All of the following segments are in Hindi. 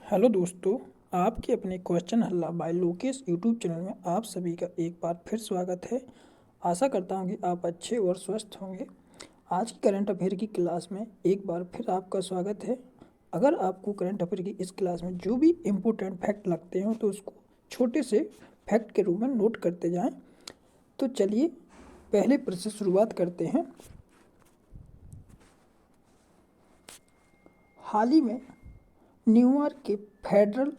हेलो दोस्तों, आपके अपने क्वेश्चन हल्ला बाय लोकेश यूट्यूब चैनल में आप सभी का एक बार फिर स्वागत है। आशा करता हूँ कि आप अच्छे और स्वस्थ होंगे। आज की करंट अफेयर की क्लास में एक बार फिर आपका स्वागत है। अगर आपको करंट अफेयर की इस क्लास में जो भी इम्पोर्टेंट फैक्ट लगते हो तो उसको छोटे से फैक्ट के रूप में नोट करते जाएँ। तो चलिए पहले प्रश्न से शुरुआत करते हैं। हाल ही में न्यूयॉर्क के फेडरल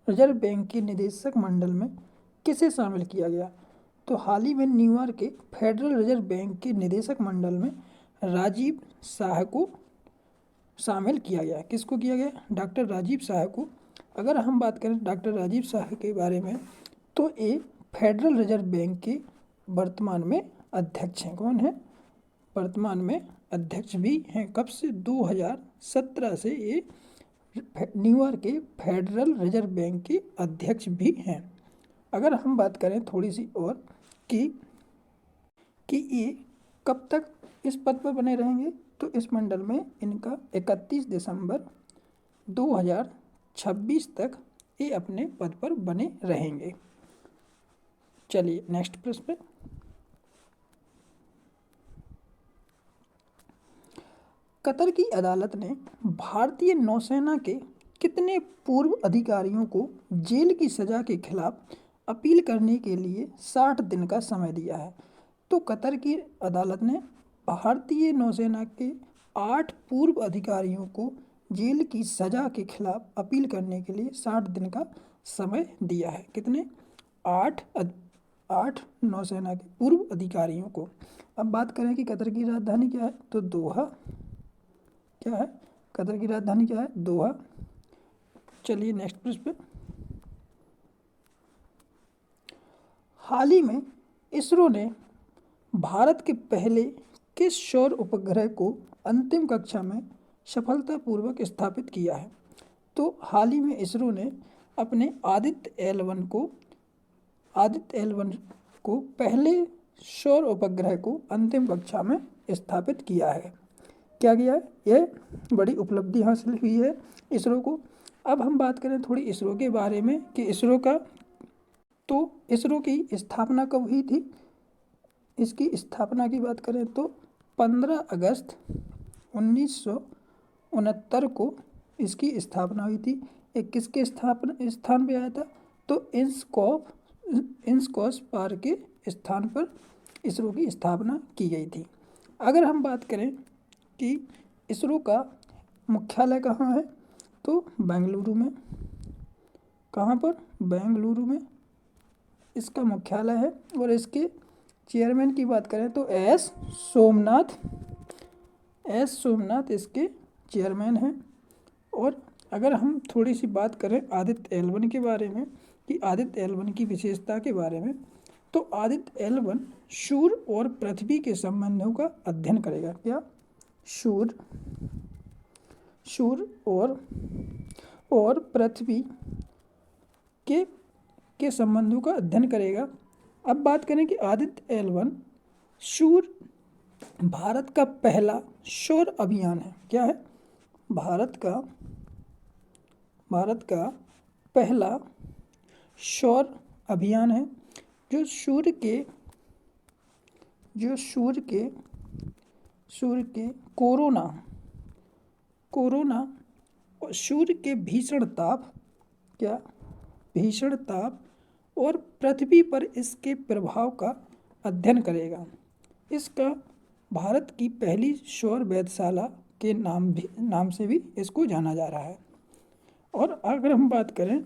रिजर्व बैंक के निदेशक मंडल में किसे शामिल किया गया? तो हाल ही में न्यूयॉर्क के फेडरल रिजर्व बैंक के निदेशक मंडल में राजीव शाह को शामिल किया गया। किसको किया गया? डॉक्टर राजीव शाह को। अगर हम बात करें डॉक्टर राजीव शाह के बारे में तो ये फेडरल रिजर्व बैंक के वर्तमान में अध्यक्ष हैं। कौन है? वर्तमान में अध्यक्ष भी हैं। कब से? 2017 से ये न्यूयॉर्क के फेडरल रिजर्व बैंक के अध्यक्ष भी हैं। अगर हम बात करें थोड़ी सी और कि ये कब तक इस पद पर बने रहेंगे, तो इस मंडल में इनका 31 दिसंबर 2026 तक ये अपने पद पर बने रहेंगे। चलिए नेक्स्ट प्रश्न। कतर की अदालत ने भारतीय नौसेना के कितने पूर्व अधिकारियों को जेल की सजा के खिलाफ अपील करने के लिए 60 दिन का समय दिया है? तो कतर की अदालत ने भारतीय नौसेना के 8 पूर्व अधिकारियों को जेल की सजा के खिलाफ अपील करने के लिए 60 दिन का समय दिया है। कितने? 8 नौसेना के पूर्व अधिकारियों को। अब बात करें कि कतर की राजधानी क्या है, तो दोहा। क्या है? कतर की राजधानी क्या है? दोहा। चलिए नेक्स्ट प्रश्न। हाल ही में इसरो ने भारत के पहले किस सौर उपग्रह को अंतिम कक्षा में सफलतापूर्वक स्थापित किया है? तो हाल ही में इसरो ने अपने आदित्य L1 को पहले सौर उपग्रह को अंतिम कक्षा में स्थापित किया है। क्या किया है? यह बड़ी उपलब्धि हासिल हुई है इसरो को। अब हम बात करें थोड़ी इसरो के बारे में कि इसरो की स्थापना कब हुई थी। इसकी स्थापना की बात करें तो 15 अगस्त 1969 को इसकी स्थापना हुई थी। एक किसके स्थान पे आया था? तो इंस्कॉस पार के स्थान पर इसरो की स्थापना की गई थी। अगर हम बात करें कि इसरो का मुख्यालय कहाँ है, तो बेंगलुरु में। कहाँ पर? बेंगलुरु में इसका मुख्यालय है। और इसके चेयरमैन की बात करें तो एस सोमनाथ इसके चेयरमैन हैं। और अगर हम थोड़ी सी बात करें आदित्य L1 के बारे में कि आदित्य L1 की विशेषता के बारे में, तो आदित्य L1 सूर्य और पृथ्वी के संबंधों का अध्ययन करेगा। क्या? सूर्य और पृथ्वी के संबंधों का अध्ययन करेगा। अब बात करें कि आदित्य L1 सूर्य भारत का पहला सौर अभियान है। क्या है? भारत का पहला सौर अभियान है जो सूर्य के कोरोना और सूर्य के भीषण ताप और पृथ्वी पर इसके प्रभाव का अध्ययन करेगा। इसका भारत की पहली सौर वेधशाला के नाम से भी इसको जाना जा रहा है। और अगर हम बात करें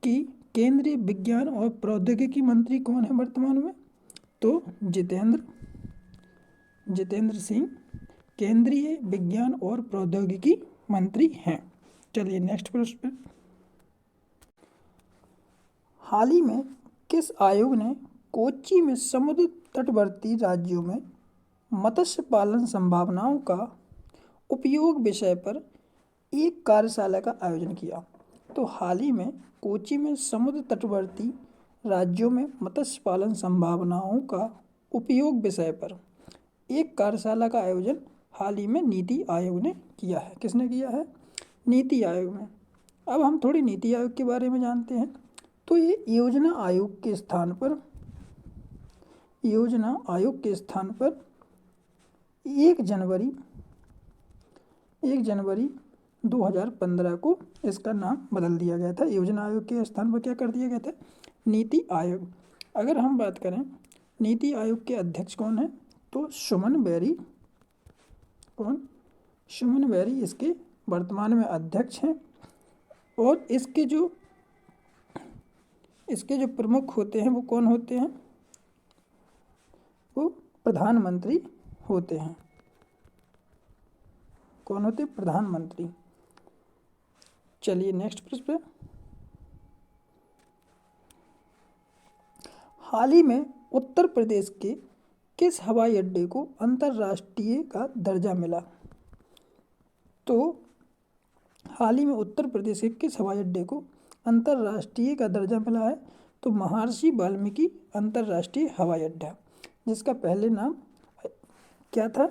कि केंद्रीय विज्ञान और प्रौद्योगिकी मंत्री कौन है वर्तमान में, तो जितेंद्र सिंह केंद्रीय विज्ञान और प्रौद्योगिकी मंत्री हैं। चलिए नेक्स्ट प्रश्न। हाल ही में किस आयोग ने कोच्चि में समुद्र तटवर्ती राज्यों में मत्स्य पालन संभावनाओं का उपयोग विषय पर एक कार्यशाला का आयोजन किया? तो हाल ही में कोच्चि में समुद्र तटवर्ती राज्यों में मत्स्य पालन संभावनाओं का उपयोग विषय पर एक कार्यशाला का आयोजन हाल ही में नीति आयोग ने किया है। किसने किया है? नीति आयोग में। अब हम थोड़ी नीति आयोग के बारे में जानते हैं। तो ये योजना आयोग के स्थान पर 1 जनवरी 2015 को इसका नाम बदल दिया गया था। योजना आयोग के स्थान पर क्या कर दिया गया था? नीति आयोग। अगर हम बात करें नीति आयोग के अध्यक्ष कौन है, तो सुमन बेरी। कौन? सुमन बेरी इसके वर्तमान में अध्यक्ष हैं। और इसके जो प्रमुख होते हैं वो कौन होते हैं? वो प्रधानमंत्री होते हैं। कौन होते? प्रधानमंत्री। चलिए नेक्स्ट प्रश्न पे। हाल ही में उत्तर प्रदेश के किस हवाई अड्डे को अंतर्राष्ट्रीय का दर्जा मिला? तो हाल ही में उत्तर प्रदेश के किस हवाई अड्डे को अंतर्राष्ट्रीय का दर्जा मिला है? तो महर्षि वाल्मीकि अंतर्राष्ट्रीय हवाई अड्डा, जिसका पहले नाम क्या था?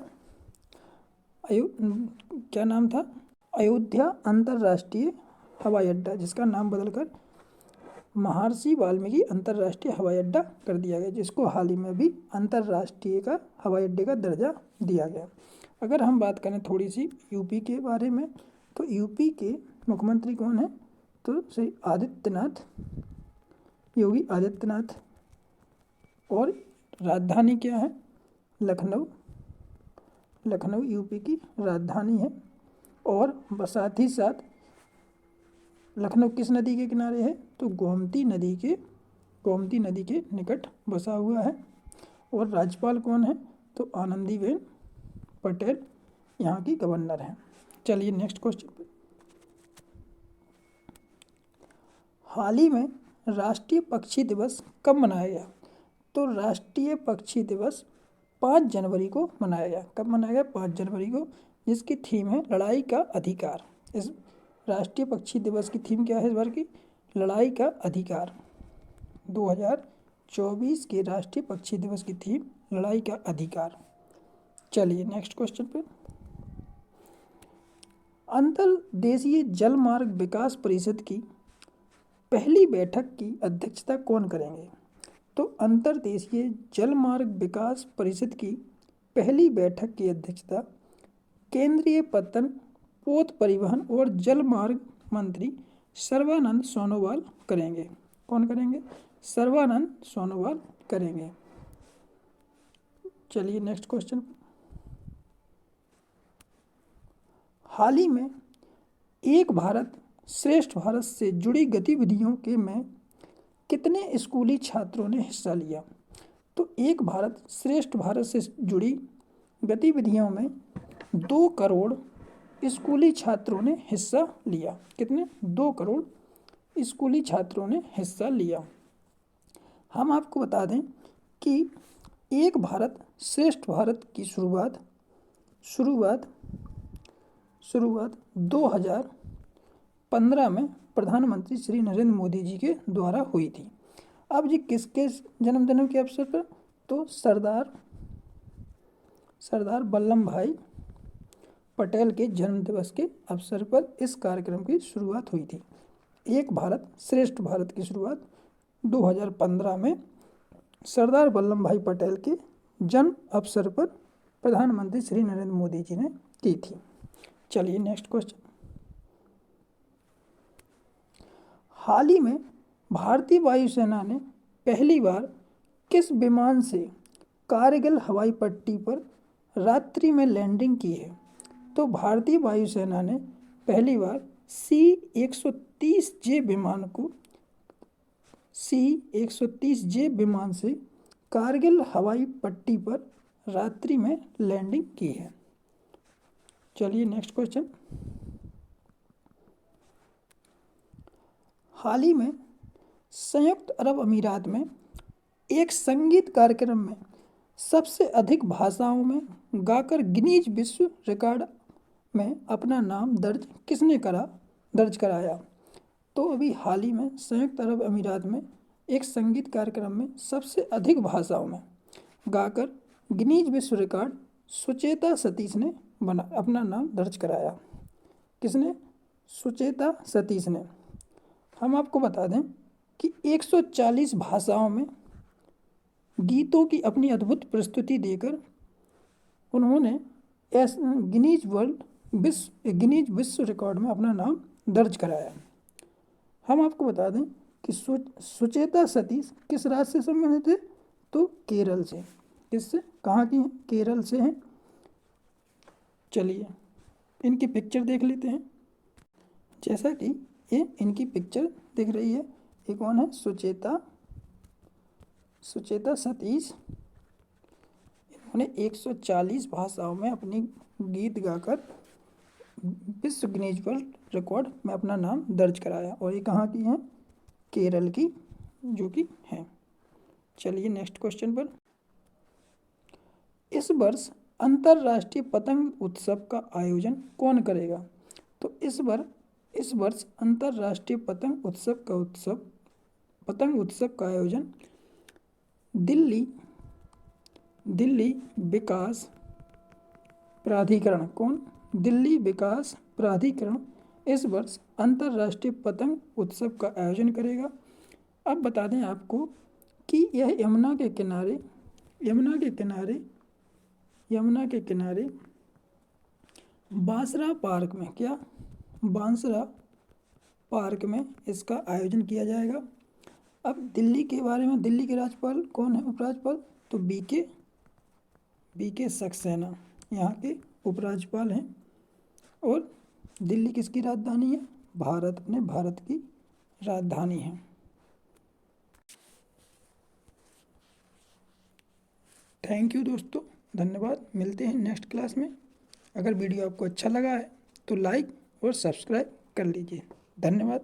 क्या नाम था? अयोध्या अंतर्राष्ट्रीय हवाई अड्डा, जिसका नाम बदलकर महर्षि वाल्मीकि अंतर्राष्ट्रीय हवाई अड्डा कर दिया गया, जिसको हाल ही में भी अंतर्राष्ट्रीय का हवाई अड्डे का दर्जा दिया गया। अगर हम बात करें थोड़ी सी यूपी के बारे में, तो यूपी के मुख्यमंत्री कौन है? तो श्री योगी आदित्यनाथ। और राजधानी क्या है? लखनऊ यूपी की राजधानी है। और साथ ही साथ लखनऊ किस नदी के किनारे है? तो गोमती नदी के निकट बसा हुआ है। और राज्यपाल कौन है? तो आनंदीबेन पटेल यहाँ की गवर्नर हैं। चलिए नेक्स्ट क्वेश्चन पे। हाल ही में राष्ट्रीय पक्षी दिवस कब मनाया गया? तो राष्ट्रीय पक्षी दिवस 5 जनवरी को मनाया गया। कब मनाया गया? 5 जनवरी को, जिसकी थीम है लड़ाई का अधिकार। इस राष्ट्रीय पक्षी दिवस की थीम क्या है इस बार की? लड़ाई का अधिकार। 2024 के राष्ट्रीय पक्षी दिवस की थीम लड़ाई का अधिकार। चलिए नेक्स्ट क्वेश्चन पे। अंतर्देशीय जल मार्ग विकास परिषद की पहली बैठक की अध्यक्षता कौन करेंगे? तो अंतर्देशीय जल मार्ग विकास परिषद की पहली बैठक की अध्यक्षता केंद्रीय पत्तन, पोत परिवहन और जल मार्ग मंत्री सर्बानंद सोनोवाल करेंगे। कौन करेंगे? सर्बानंद सोनोवाल करेंगे। चलिए नेक्स्ट क्वेश्चन। हाल ही में एक भारत श्रेष्ठ भारत से जुड़ी गतिविधियों में कितने स्कूली छात्रों ने हिस्सा लिया? तो एक भारत श्रेष्ठ भारत से जुड़ी गतिविधियों में 2 करोड़ स्कूली छात्रों ने हिस्सा लिया। कितने? 2 करोड़ स्कूली छात्रों ने हिस्सा लिया। हम आपको बता दें कि एक भारत श्रेष्ठ भारत की शुरुआत 2015 में प्रधानमंत्री श्री नरेंद्र मोदी जी के द्वारा हुई थी। अब जी किसके जन्मदिन के अवसर पर? तो सरदार वल्लभ भाई पटेल के जन्म दिवस के अवसर पर इस कार्यक्रम की शुरुआत हुई थी। एक भारत श्रेष्ठ भारत की शुरुआत 2015 में सरदार वल्लभ भाई पटेल के जन्म अवसर पर प्रधानमंत्री श्री नरेंद्र मोदी जी ने की थी। चलिए नेक्स्ट क्वेश्चन। हाल ही में भारतीय वायुसेना ने पहली बार किस विमान से कारगिल हवाई पट्टी पर रात्रि में लैंडिंग की है? तो भारतीय वायुसेना ने पहली बार C-130J विमान से कारगिल हवाई पट्टी पर रात्रि में लैंडिंग की है। चलिए नेक्स्ट क्वेश्चन। हाल ही में संयुक्त अरब अमीरात में एक संगीत कार्यक्रम में सबसे अधिक भाषाओं में गाकर गिनीज विश्व रिकॉर्ड में अपना नाम दर्ज कराया? तो अभी हाल ही में संयुक्त अरब अमीरात में एक संगीत कार्यक्रम में सबसे अधिक भाषाओं में गाकर गिनीज विश्व रिकॉर्ड सुचेता सतीश ने अपना नाम दर्ज कराया। किसने? सुचेता सतीश ने। हम आपको बता दें कि 140 भाषाओं में गीतों की अपनी अद्भुत प्रस्तुति देकर उन्होंने गिनीज विश्व रिकॉर्ड में अपना नाम दर्ज कराया। हम आपको बता दें कि सुचेता सतीश किस राज्य से संबंधित है, तो केरल से। किससे, कहाँ की हैं, केरल से हैं। चलिए इनकी पिक्चर देख लेते हैं। जैसा कि ये इनकी पिक्चर दिख रही है, ये कौन है, सुचेता सतीश। इन्होंने 140 भाषाओं में अपनी गीत गाकर विश्व गिनीज वर्ल्ड रिकॉर्ड में अपना नाम दर्ज कराया, और ये कहाँ की हैं, केरल की जो कि हैं। चलिए नेक्स्ट क्वेश्चन पर। इस वर्ष अंतर्राष्ट्रीय पतंग उत्सव का आयोजन कौन करेगा, तो इस वर्ष अंतर्राष्ट्रीय पतंग उत्सव का आयोजन दिल्ली विकास प्राधिकरण, कौन, दिल्ली विकास प्राधिकरण इस वर्ष अंतर्राष्ट्रीय पतंग उत्सव का आयोजन करेगा। अब बता दें आपको कि यह यमुना के किनारे बांसरा पार्क में इसका आयोजन किया जाएगा। अब दिल्ली के बारे में, दिल्ली के राज्यपाल कौन है, उपराज्यपाल, तो बीके सक्सेना यहाँ के उपराज्यपाल हैं। और दिल्ली किसकी राजधानी है, अपने भारत की राजधानी है। थैंक यू दोस्तों, धन्यवाद। मिलते हैं नेक्स्ट क्लास में। अगर वीडियो आपको अच्छा लगा है तो लाइक और सब्सक्राइब कर लीजिए। धन्यवाद।